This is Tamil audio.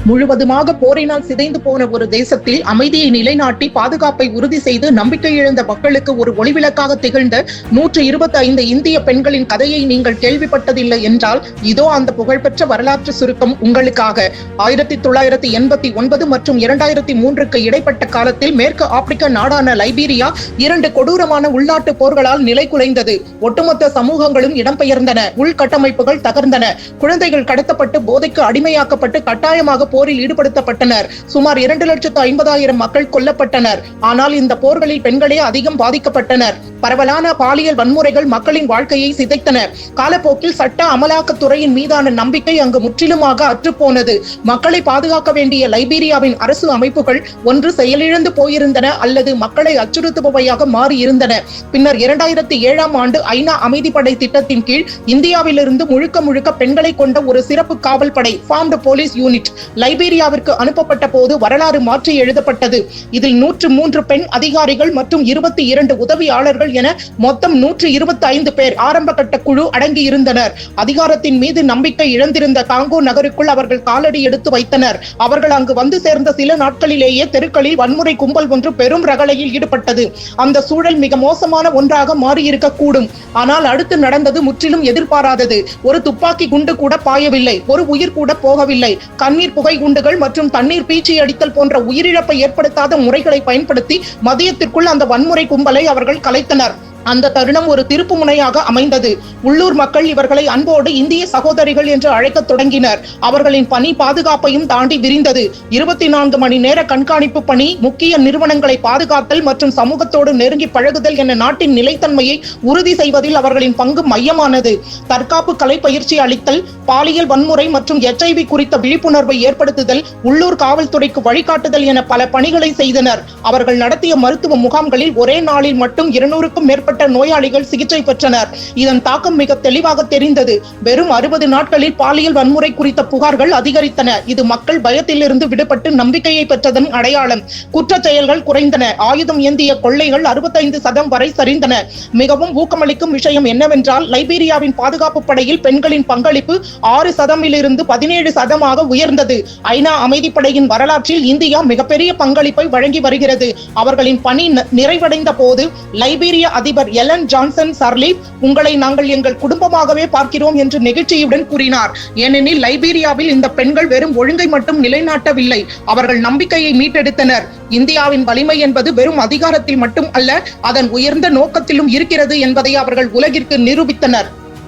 முழுவதுமாக போரினால் சிதைந்து போன ஒரு தேசத்தில் அமைதியை நிலைநாட்டி பாதுகாப்பை உறுதி செய்து நம்பிக்கை இழந்த மக்களுக்கு ஒரு ஒளிவிளக்காக திகழ்ந்த 125 இந்திய பெண்களின் கதையை நீங்கள் கேள்விப்பட்டதில்லை என்றால் இதோ அந்த புகழ்பெற்ற வரலாற்று சுருக்கம் உங்களுக்காக. 1989 மற்றும் 2003க்கு இடைப்பட்ட காலத்தில் மேற்கு ஆப்பிரிக்க நாடான லைபீரியா 2 கொடூரமான உள்நாட்டு போர்களால் நிலை குலைந்தது. ஒட்டுமொத்த சமூகங்களும் இடம்பெயர்ந்தன, உள்கட்டமைப்புகள் தகர்ந்தன, குழந்தைகள் கடத்தப்பட்டு போதைக்கு அடிமையாக்கப்பட்டு கட்டாயமாக போரில் ஈடுபடுத்தப்பட்டனர். சுமார் 2,50,000 மக்கள் கொல்லப்பட்டனர். ஆனால் இந்த போர்களில் பெண்களே அதிகம் பாதிக்கப்பட்டனர். பரவலான பாலியல் வன்முறைகள் மக்களின் வாழ்க்கையை சிதைத்தன. காலப்போக்கில் சட்ட அமலாக்கத்துறையின் மீதான நம்பிக்கை அங்கு முற்றிலுமாக அற்றுப்போனது. மக்களை பாதுகாக்க வேண்டிய லைபீரியாவின் அரசு அமைப்புகள் ஒன்று செயலிழந்து போயிருந்தன அல்லது மக்களை அச்சுறுத்துபவையாக மாறியிருந்தன. பின்னர் 2007ஆம் ஆண்டு ஐநா அமைதிப்படை திட்டத்தின் கீழ் இந்தியாவிலிருந்து முழுக்க பெண்களை கொண்ட ஒரு சிறப்பு காவல் படை ஃபார்ம்டு போலீஸ் யூனிட் லைபீரியாவிற்கு அனுப்பப்பட்ட போது வரலாறு மாற்றி எழுதப்பட்டது. இதில் 103 பெண் அதிகாரிகள் மற்றும் 22 உதவியாளர்கள் என மொத்தம் 125 பேர் ஆரம்ப கட்ட குழு அடங்கி இருந்தனர். அதிகாரத்தின் மீது நம்பிக்கை இழந்திருந்த காங்கோ நகருக்குள் அவர்கள் காலடி எடுத்து வைத்தனர். அவர்கள் அங்கு வந்து சேர்ந்த சில நாட்களிலேயே தெருக்களில் வன்முறை கும்பல் ஒன்று பெரும் ரகளையில் ஈடுபட்டது. அந்த சூழல் மிக மோசமான ஒன்றாக மாறியிருக்க கூடும். ஆனால் அடுத்து நடந்தது முற்றிலும் எதிர்பாராதது. ஒரு துப்பாக்கி குண்டு கூட பாயவில்லை, ஒரு உயிர் கூட போகவில்லை. கண்ணீர் புகை குண்டுகள் மற்றும் தண்ணீர் பீச்சி அடித்தல் போன்ற உயிரிழப்பை ஏற்படுத்தாத முறைகளை பயன்படுத்தி மதியத்திற்குள் அந்த வன்முறை கும்பலை அவர்கள் கலைத்தனர். அந்த தருணம் ஒரு திருப்பு முனையாக அமைந்தது. உள்ளூர் மக்கள் இவர்களை அன்போடு இந்திய சகோதரிகள் என்று அழைக்க தொடங்கினர். அவர்களின் பணி பாதுகாப்பையும் தாண்டி விரிந்தது. 24 மணி நேர கண்காணிப்பு பணி, முக்கிய நிறுவனங்களை பாதுகாத்தல் மற்றும் சமூகத்தோடு நெருங்கி பழகுதல் என நாட்டின் நிலைத்தன்மையை உறுதி செய்வதில் அவர்களின் பங்கு மையமானது. தற்காப்பு கலை பயிற்சி அளித்தல், பாலியல் வன்முறை மற்றும் HIV குறித்த விழிப்புணர்வை ஏற்படுத்துதல், உள்ளூர் காவல்துறைக்கு வழிகாட்டுதல் என பல பணிகளை செய்தனர். அவர்கள் நடத்திய மருத்துவ முகாம்களில் ஒரே நாளில் மட்டும் 200க்கும் மேற்பட்ட நோயாளிகள் சிகிச்சை பெற்றனர். இதன் தாக்கம் மிக தெளிவாக தெரிந்தது. வெறும் 60 நாட்களில் பாலியல் வன்முறை குறித்த புகார்கள் அதிகரித்தன. இது மக்கள் பயத்திலிருந்து விடுபட்டு நம்பிக்கையை பெற்றதன் அடையாளம். குற்ற செயல்கள் குறைந்தன. ஆயுதம் ஏந்திய கொள்ளைகள் 65% வரை சரிந்தன. மிகவும் ஊக்கமளிக்கும் விஷயம் என்னவென்றால் லைபீரியாவின் பாதுகாப்பு படையில் பெண்களின் பங்களிப்பு 6%இலிருந்து 17% உயர்ந்தது. ஐநா அமைதிப்படையின் வரலாற்றில் இந்தியா மிகப்பெரிய பங்களிப்பை வழங்கி வருகிறது. அவர்களின் பணி நிறைவடைந்த போது லைபீரிய அதிபர் எலன் ஜான்சன் சர்லீப், உங்களை நாங்கள் எங்கள் குடும்பமாகவே பார்க்கிறோம் என்று நெகிழ்ச்சியுடன் கூறினார். ஏனெனில் லைபீரியாவில் இந்த பெண்கள் வெறும் ஒழுங்கை மட்டும் நிலைநாட்டவில்லை, அவர்கள் நம்பிக்கையை மீட்டெடுத்தனர். இந்தியாவின் வலிமை என்பது வெறும் அதிகாரத்தில் மட்டும் அல்ல, அதன் உயர்ந்த நோக்கத்திலும் இருக்கிறது என்பதை அவர்கள் உலகிற்கு நிரூபித்தனர்.